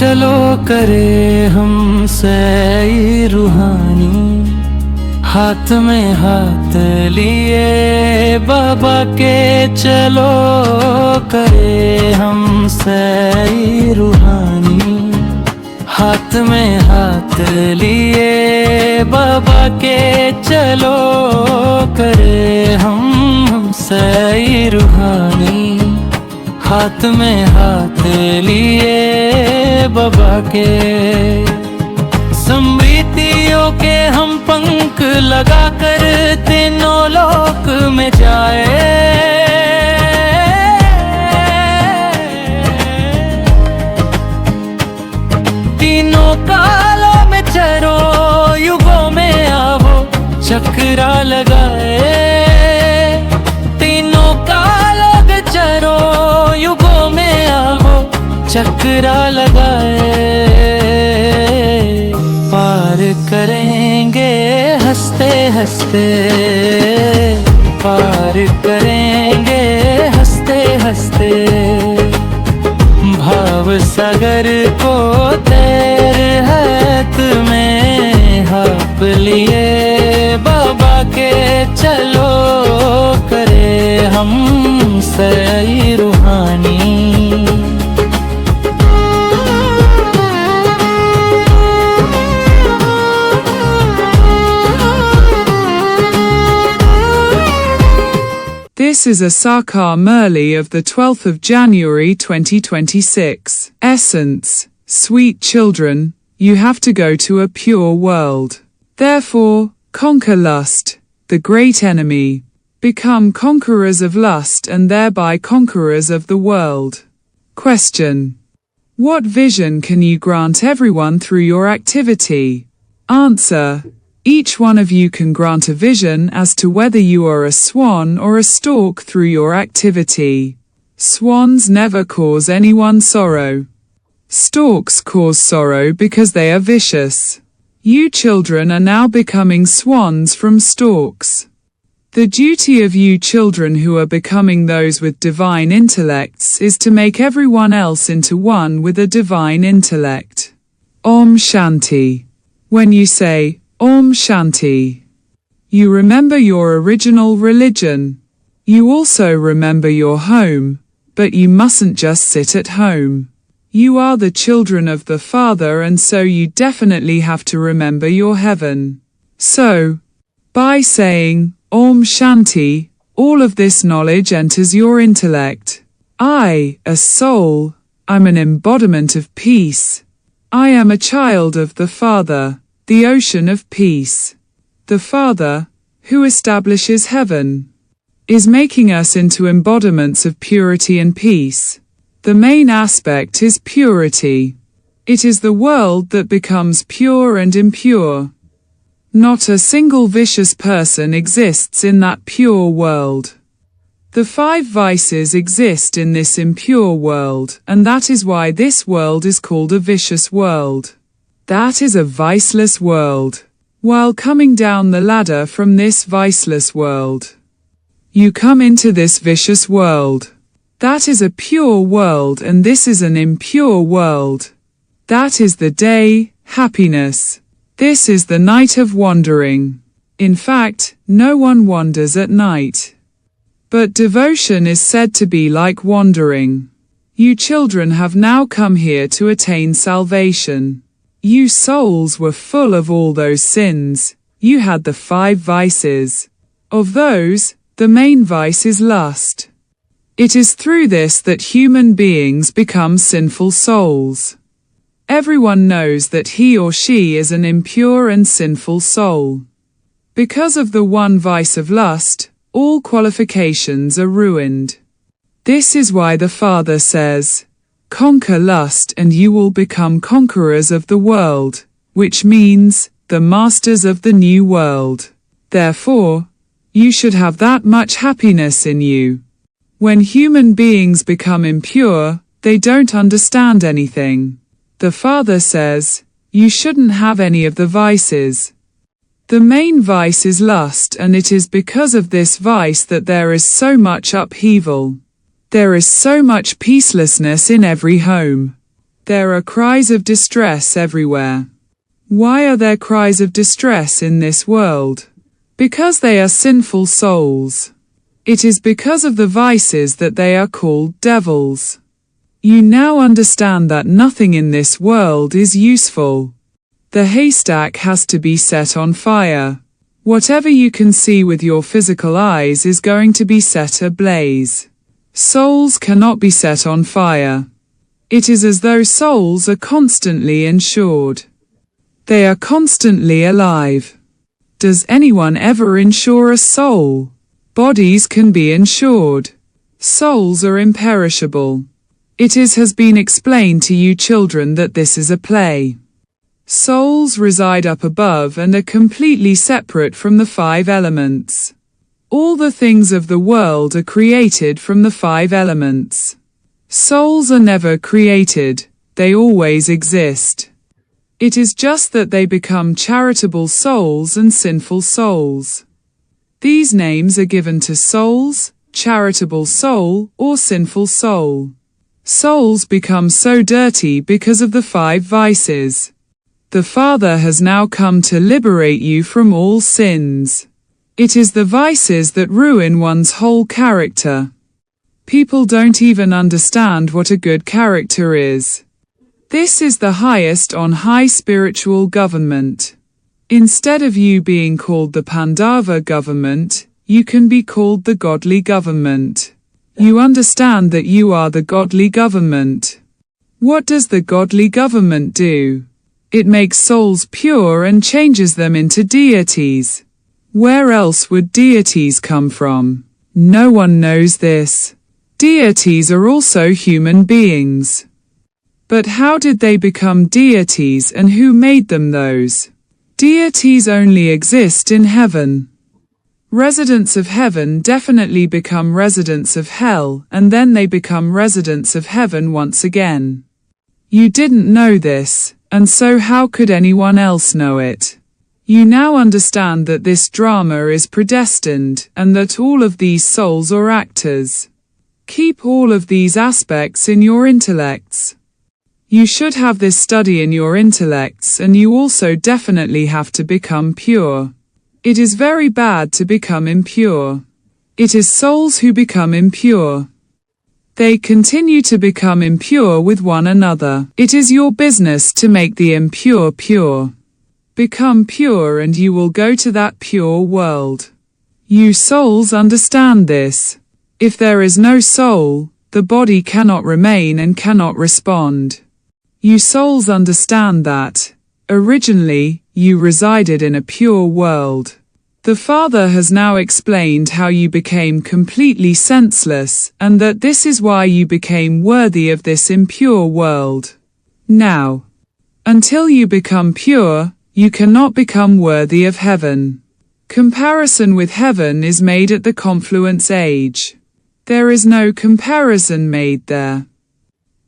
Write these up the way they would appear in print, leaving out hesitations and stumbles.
चलो करे हम सई रूहानी, हाथ में हाथ लिए बाबा के चलो करे हम सई रूहानी, हाथ में हाथ लिए बाबा के चलो करे हम सई रूहानी, हाथ में हाथ लिए बाबा के। समृद्धियों के हम पंख लगा कर तीनों लोक में जाए, तीनों कालों में चरो युगों में आवो चक्रा लगाए, तीनों कालों में चरो युगों में आवो चक्रा लगाए। पार करेंगे हंसते हंसते, पार करेंगे हंसते हंसते, भाव सागर को तैर हाथ में हाप लिए बाबा के चलो करे हम सई रूहानी। This is a Sakar Murli of the 12th of January 2026. Essence: sweet children, you have to go to a pure world. Therefore, conquer lust, the great enemy. Become conquerors of lust and thereby conquerors of the world. Question: what vision can you grant everyone through your activity? Answer: each one of you can grant a vision as to whether you are a swan or a stork through your activity. Swans never cause anyone sorrow. Storks cause sorrow because they are vicious. You children are now becoming swans from storks. The duty of you children who are becoming those with divine intellects is to make everyone else into one with a divine intellect. Om Shanti. When you say Om Shanti, you remember your original religion. You also remember your home, but you mustn't just sit at home. You are the children of the Father, and so you definitely have to remember your heaven. So, by saying Om Shanti, all of this knowledge enters your intellect. I, a soul, I'm an embodiment of peace. I am a child of the Father, the ocean of peace. The Father, who establishes heaven, is making us into embodiments of purity and peace. The main aspect is purity. It is the world that becomes pure and impure. Not a single vicious person exists in that pure world. The 5 vices exist in this impure world, and that is why this world is called a vicious world. That is a viceless world. While coming down the ladder from this viceless world, you come into this vicious world. That is a pure world, and this is an impure world. That is the day, happiness. This is the night of wandering. In fact, no one wanders at night. But devotion is said to be like wandering. You children have now come here to attain salvation. You souls were full of all those sins. You had the 5 vices. Of those, the main vice is lust. It is through this that human beings become sinful souls. Everyone knows that he or she is an impure and sinful soul. Because of the one vice of lust, all qualifications are ruined. This is why the Father says, conquer lust and you will become conquerors of the world, which means, the masters of the new world. Therefore, you should have that much happiness in you. When human beings become impure, they don't understand anything. The Father says, you shouldn't have any of the vices. The main vice is lust, and it is because of this vice that there is so much upheaval. There is so much peacelessness in every home. There are cries of distress everywhere. Why are there cries of distress in this world? Because they are sinful souls. It is because of the vices that they are called devils. You now understand that nothing in this world is useful. The haystack has to be set on fire. Whatever you can see with your physical eyes is going to be set ablaze. Souls cannot be set on fire. It is as though souls are constantly insured. They are constantly alive. Does anyone ever insure a soul? Bodies can be insured. Souls are imperishable. It has been explained to you children that this is a play. Souls reside up above and are completely separate from the 5 elements. All the things of the world are created from the 5 elements. Souls are never created, they always exist. It is just that they become charitable souls and sinful souls. These names are given to souls, charitable soul, or sinful soul. Souls become so dirty because of the 5 vices. The Father has now come to liberate you from all sins. It is the vices that ruin one's whole character. People don't even understand what a good character is. This is the highest on high spiritual government. Instead of you being called the Pandava government, you can be called the godly government. You understand that you are the godly government. What does the godly government do? It makes souls pure and changes them into deities. Where else would deities come from? No one knows this. Deities are also human beings. But how did they become deities and who made them those? Deities only exist in heaven. Residents of heaven definitely become residents of hell, and then they become residents of heaven once again. You didn't know this, and so how could anyone else know it? You now understand that this drama is predestined, and that all of these souls are actors. Keep all of these aspects in your intellects. You should have this study in your intellects, and you also definitely have to become pure. It is very bad to become impure. It is souls who become impure. They continue to become impure with one another. It is your business to make the impure pure. Become pure and you will go to that pure world. You souls understand this. If there is no soul, the body cannot remain and cannot respond. You souls understand that. Originally, you resided in a pure world. The Father has now explained how you became completely senseless, and that this is why you became worthy of this impure world. Now, until you become pure, you cannot become worthy of heaven. Comparison with heaven is made at the confluence age. There is no comparison made there.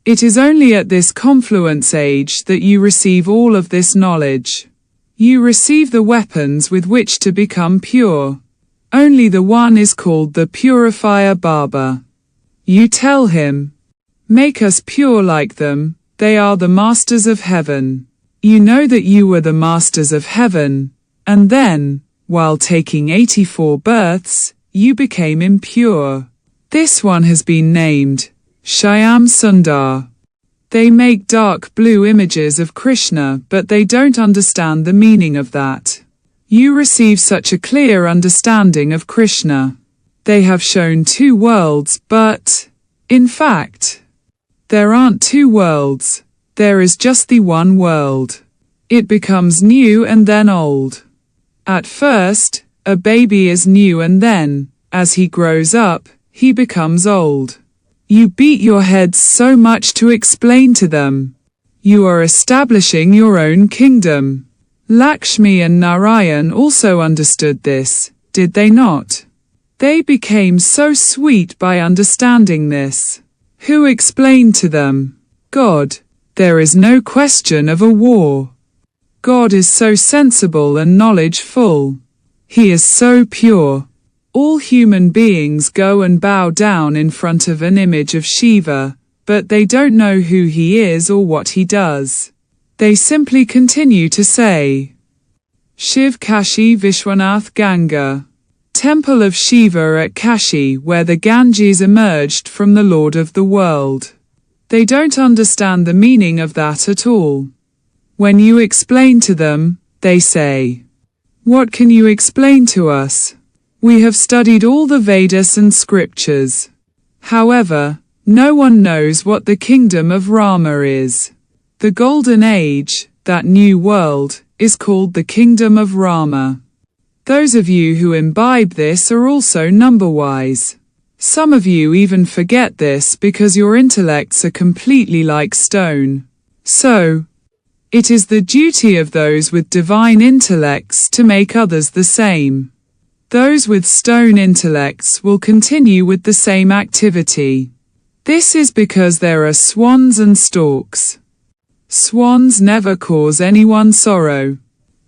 It is only at this confluence age that you receive all of this knowledge. You receive the weapons with which to become pure. Only the one is called the Purifier Baba. You tell him, make us pure like them, they are the masters of heaven. You know that you were the masters of heaven, and then, while taking 84 births, you became impure. This one has been named Shyam Sundar. They make dark blue images of Krishna, but they don't understand the meaning of that. You receive such a clear understanding of Krishna. They have shown 2 worlds, but, in fact, there aren't 2 worlds. There is just the one world. It becomes new and then old. At first, a baby is new and then, as he grows up, he becomes old. You beat your heads so much to explain to them. You are establishing your own kingdom. Lakshmi and Narayan also understood this, did they not? They became so sweet by understanding this. Who explained to them? God. There is no question of a war. God is so sensible and knowledge-full. He is so pure. All human beings go and bow down in front of an image of Shiva, but they don't know who he is or what he does. They simply continue to say, Shiv Kashi Vishwanath Ganga, Temple of Shiva at Kashi, where the Ganges emerged from the Lord of the world. They don't understand the meaning of that at all. When you explain to them, they say, What can you explain to us? We have studied all the Vedas and scriptures. However, no one knows what the kingdom of Rama is. The golden age, that new world, is called the kingdom of Rama. Those of you who imbibe this are also number-wise. Some of you even forget this because your intellects are completely like stone. So, it is the duty of those with divine intellects to make others the same. Those with stone intellects will continue with the same activity. This is because there are swans and storks. Swans never cause anyone sorrow.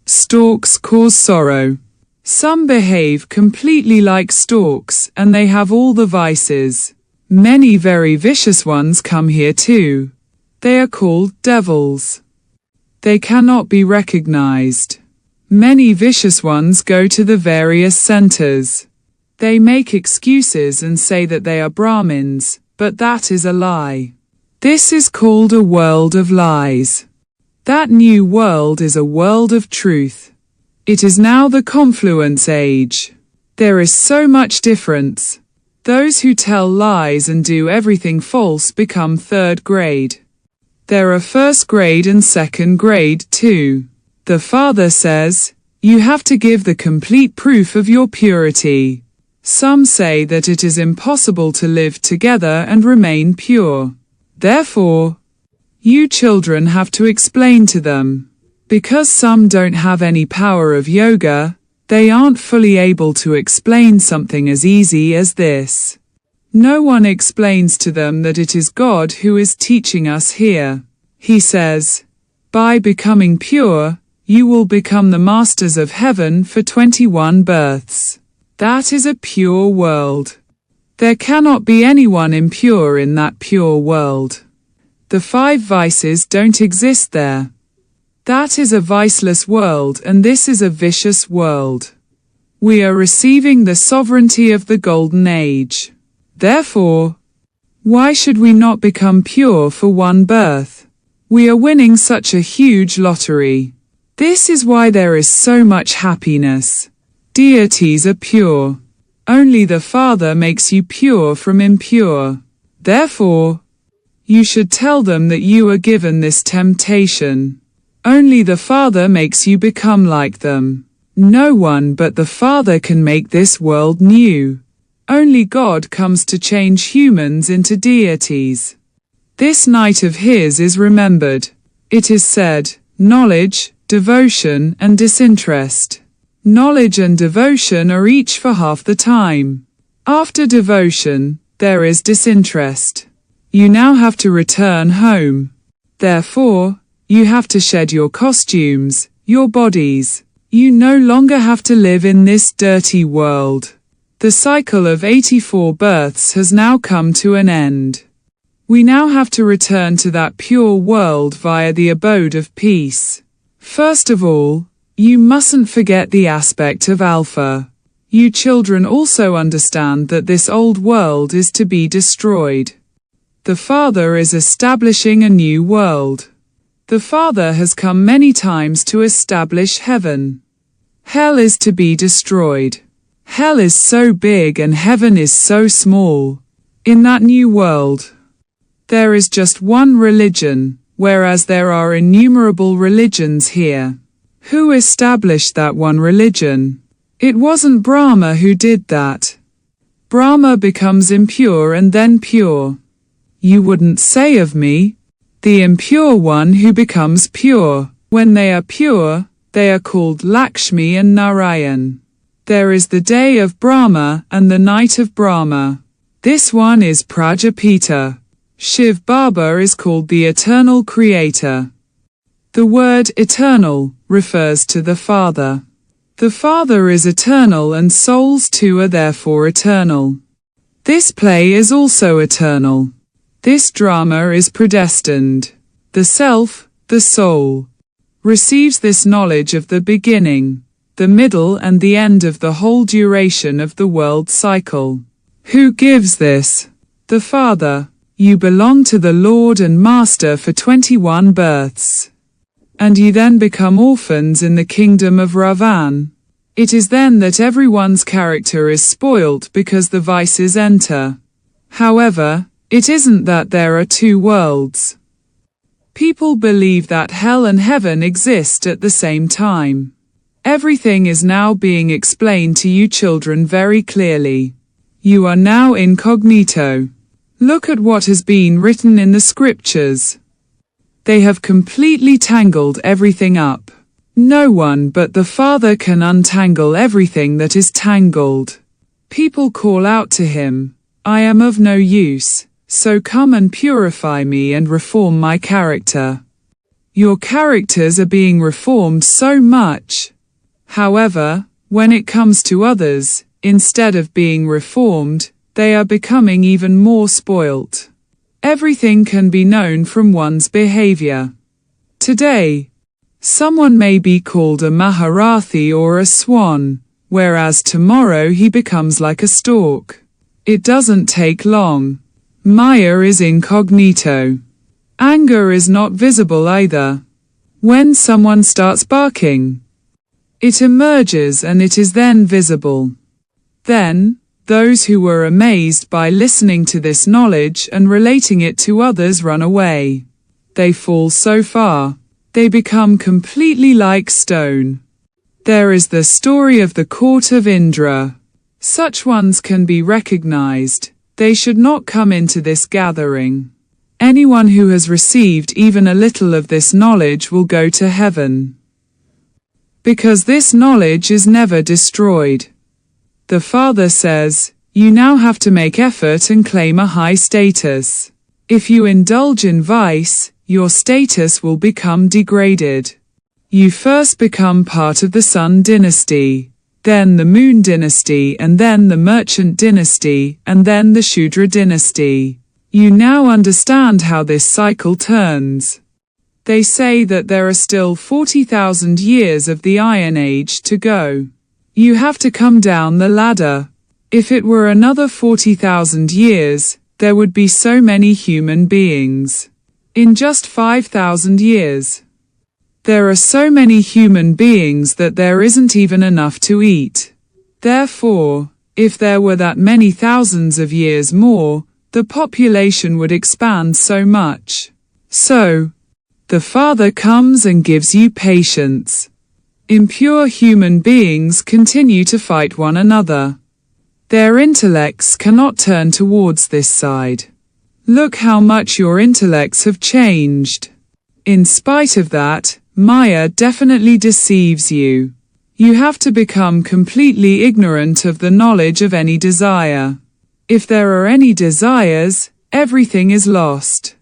Storks cause sorrow. Some behave completely like storks, and they have all the vices. Many very vicious ones come here too. They are called devils. They cannot be recognized. Many vicious ones go to the various centers. They make excuses and say that they are Brahmins, but that is a lie. This is called a world of lies. That new world is a world of truth. It is now the confluence age. There is so much difference. Those who tell lies and do everything false become third grade. There are first grade and second grade too. The Father says, you have to give the complete proof of your purity. Some say that it is impossible to live together and remain pure. Therefore, you children have to explain to them. Because some don't have any power of yoga, they aren't fully able to explain something as easy as this. No one explains to them that it is God who is teaching us here. He says, by becoming pure, you will become the masters of heaven for 21 births. That is a pure world. There cannot be anyone impure in that pure world. The 5 vices don't exist there. That is a viceless world, and this is a vicious world. We are receiving the sovereignty of the golden age. Therefore, why should we not become pure for one birth? We are winning such a huge lottery. This is why there is so much happiness. Deities are pure. Only the Father makes you pure from impure. Therefore, you should tell them that you are given this temptation. Only the Father makes you become like them. No one but the Father can make this world new. Only God comes to change humans into deities. This night of His is remembered. It is said, knowledge, devotion, and disinterest. Knowledge and devotion are each for half the time. After devotion, there is disinterest. You now have to return home. Therefore, you have to shed your costumes, your bodies. You no longer have to live in this dirty world. The cycle of 84 births has now come to an end. We now have to return to that pure world via the abode of peace. First of all, you mustn't forget the aspect of Alpha. You children also understand that this old world is to be destroyed. The Father is establishing a new world. The Father has come many times to establish heaven. Hell is to be destroyed. Hell is so big and heaven is so small. In that new world, there is just one religion, whereas there are innumerable religions here. Who established that one religion? It wasn't Brahma who did that. Brahma becomes impure and then pure. You wouldn't say of me, the impure one who becomes pure. When they are pure, they are called Lakshmi and Narayan. There is the day of Brahma and the night of Brahma. This one is Prajapita. Shiv Baba is called the eternal creator. The word eternal refers to the Father. The Father is eternal and souls too are therefore eternal. This play is also eternal. This drama is predestined. The self, the soul, receives this knowledge of the beginning, the middle and the end of the whole duration of the world cycle. Who gives this? The Father. You belong to the Lord and Master for 21 births. And you then become orphans in the kingdom of Ravan. It is then that everyone's character is spoilt because the vices enter. However, it isn't that there are two worlds. People believe that hell and heaven exist at the same time. Everything is now being explained to you children very clearly. You are now incognito. Look at what has been written in the scriptures. They have completely tangled everything up. No one but the Father can untangle everything that is tangled. People call out to him, I am of no use, so come and purify me and reform my character. Your characters are being reformed so much. However, when it comes to others, instead of being reformed, they are becoming even more spoilt. Everything can be known from one's behavior. Today, someone may be called a Maharathi or a swan, whereas tomorrow he becomes like a stork. It doesn't take long. Maya is incognito. Anger is not visible either. When someone starts barking, it emerges and it is then visible. Then, those who were amazed by listening to this knowledge and relating it to others run away. They fall so far. They become completely like stone. There is the story of the court of Indra. Such ones can be recognized. They should not come into this gathering. Anyone who has received even a little of this knowledge will go to heaven. Because this knowledge is never destroyed. The Father says, you now have to make effort and claim a high status. If you indulge in vice, your status will become degraded. You first become part of the Sun dynasty, then the Moon dynasty and then the Merchant dynasty and then the Shudra dynasty. You now understand how this cycle turns. They say that there are still 40,000 years of the Iron Age to go. You have to come down the ladder. If it were another 40,000 years, there would be so many human beings. In just 5,000 years. There are so many human beings that there isn't even enough to eat. Therefore, if there were that many thousands of years more, the population would expand so much. So, the Father comes and gives you patience. Impure human beings continue to fight one another. Their intellects cannot turn towards this side. Look how much your intellects have changed. In spite of that, Maya definitely deceives you. You have to become completely ignorant of the knowledge of any desire. If there are any desires, everything is lost.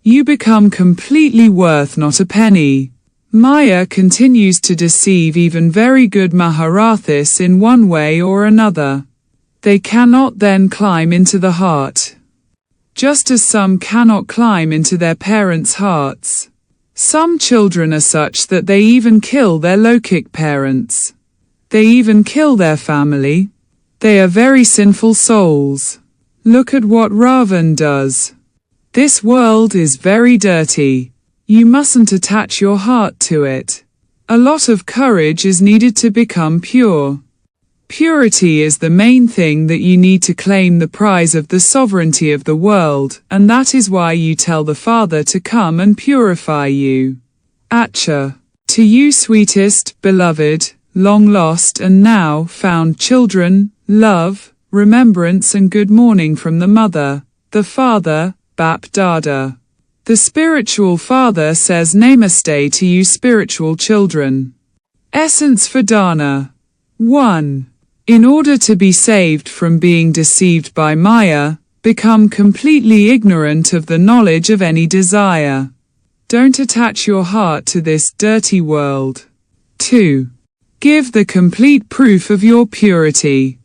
You become completely worth not a penny. Maya continues to deceive even very good Maharathis in one way or another. They cannot then climb into the heart. Just as some cannot climb into their parents' hearts. Some children are such that they even kill their Lokik parents. They even kill their family. They are very sinful souls. Look at what Ravan does. This world is very dirty. You mustn't attach your heart to it. A lot of courage is needed to become pure. Purity is the main thing that you need to claim the prize of the sovereignty of the world, and that is why you tell the Father to come and purify you. Acha. To you sweetest, beloved, long lost and now found children, love, remembrance and good morning from the Mother, the Father, Bap Dada. The spiritual Father says Namaste to you spiritual children. Essence for Dana. 1. In order to be saved from being deceived by Maya, become completely ignorant of the knowledge of any desire. Don't attach your heart to this dirty world. 2. Give the complete proof of your purity.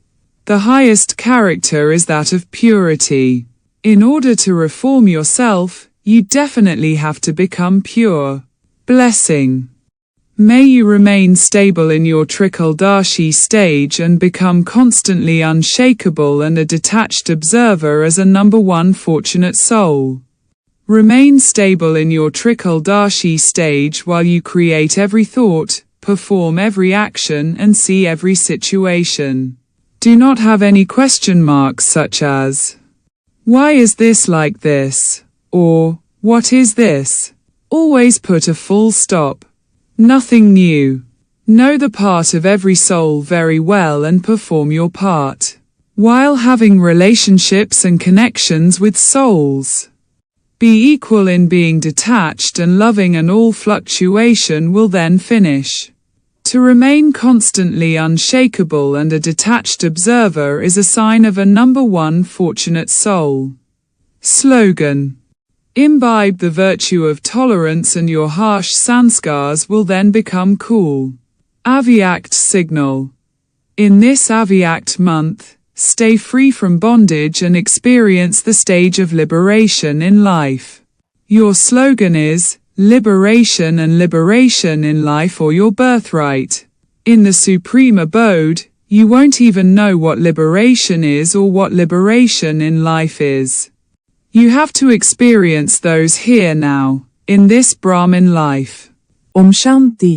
The highest character is that of purity. In order to reform yourself, you definitely have to become pure. Blessing. May you remain stable in your Trikaldashi stage and become constantly unshakable and a detached observer as a number one fortunate soul. Remain stable in your Trikaldashi stage while you create every thought, perform every action and see every situation. Do not have any question marks such as, "Why is this like this?" or "What is this?" Always put a full stop. Nothing new. Know the part of every soul very well and perform your part, while having relationships and connections with souls. Be equal in being detached and loving, and all fluctuation will then finish. To remain constantly unshakable and a detached observer is a sign of a number one fortunate soul. Slogan. Imbibe the virtue of tolerance and your harsh sanskars will then become cool. Avyakt signal. In this Avyakt month, stay free from bondage and experience the stage of liberation in life. Your slogan is, liberation and liberation in life or your birthright. In the supreme abode, you won't even know what liberation is or what liberation in life is. You have to experience those here now, in this Brahmin life. Om Shanti.